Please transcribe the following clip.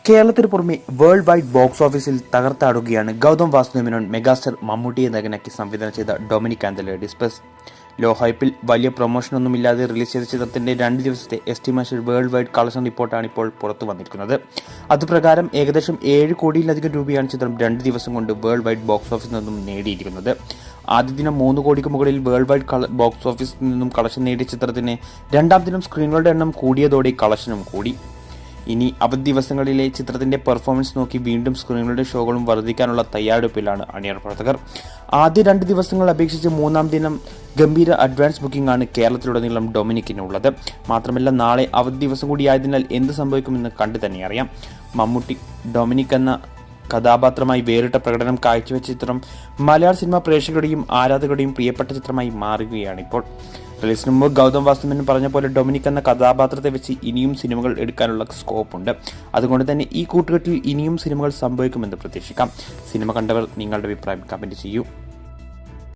കേരളത്തിന് പുറമെ world wide box ഓഫീസിൽ തകർത്താടുകയാണ് ഗൗതം വാസുദേവനോൻ മെഗാസ്റ്റാർ മമ്മൂട്ടിയെ നായകനാക്കി സംവിധാനം ചെയ്ത Dominic and the Ladies' Purse. Low ഹൈപ്പിൽ വലിയ പ്രൊമോഷനൊന്നുമില്ലാതെ റിലീസ് ചെയ്ത ചിത്രത്തിന്റെ 2 ദിവസത്തെ എസ്റ്റിമേഷൻ വേൾഡ് വൈഡ് കളക്ഷൻ റിപ്പോർട്ടാണ് ഇപ്പോൾ പുറത്തു വന്നിരിക്കുന്നത്. അതുപ്രകാരം ഏകദേശം 7 കോടിയിലധികം രൂപയാണ് ചിത്രം 2 ദിവസം കൊണ്ട് വേൾഡ് വൈഡ് ബോക്സ് ഓഫീസിൽ നിന്നും നേടിയിരിക്കുന്നത്. ആദ്യ ദിനം 3 കോടിക്ക് മുകളിൽ വേൾഡ് വൈഡ് ബോക്സ് ഓഫീസിൽ നിന്നും കളക്ഷൻ നേടിയ ചിത്രത്തിന് രണ്ടാം ദിനം സ്ക്രീനുകളുടെ എണ്ണം കൂടിയതോടെ കളക്ഷനും കൂടി. ഇനി അവധി ദിവസങ്ങളിലെ ചിത്രത്തിന്റെ പെർഫോമൻസ് നോക്കി വീണ്ടും സ്ക്രീനുകളുടെ ഷോകളും വർദ്ധിക്കാനുള്ള തയ്യാറെടുപ്പിലാണ് അണിയർ പ്രവർത്തകർ. ആദ്യ 2 ദിവസങ്ങൾ അപേക്ഷിച്ച് 3-ാം ദിനം ഗംഭീര അഡ്വാൻസ് ബുക്കിംഗ് ആണ് കേരളത്തിലുടനീളം ഡൊമിനിക്കിനുള്ളത്. മാത്രമല്ല, നാളെ അവധി ദിവസം കൂടിയായതിനാൽ എന്ത് സംഭവിക്കുമെന്ന് കണ്ടു തന്നെ അറിയാം. മമ്മൂട്ടി ഡൊമിനിക് എന്ന കഥാപാത്രമായി വേറിട്ട പ്രകടനം കാഴ്ചവെച്ച ചിത്രം മലയാള സിനിമാ പ്രേക്ഷകരുടെയും ആരാധകരുടെയും പ്രിയപ്പെട്ട ചിത്രമായി മാറുകയാണിപ്പോൾ. റിലീസിന് മുമ്പ് ഗൗതം വാസുദേവൻ പറഞ്ഞ പോലെ ഡൊമിനിക് എന്ന കഥാപാത്രത്തെ വെച്ച് ഇനിയും സിനിമകൾ എടുക്കാനുള്ള സ്കോപ്പുണ്ട്. അതുകൊണ്ട് തന്നെ ഈ കൂട്ടുകെട്ടിൽ ഇനിയും സിനിമകൾ സംഭവിക്കുമെന്ന് പ്രതീക്ഷിക്കാം. സിനിമ കണ്ടവർ നിങ്ങളുടെ അഭിപ്രായം കമന്റ് ചെയ്യൂ.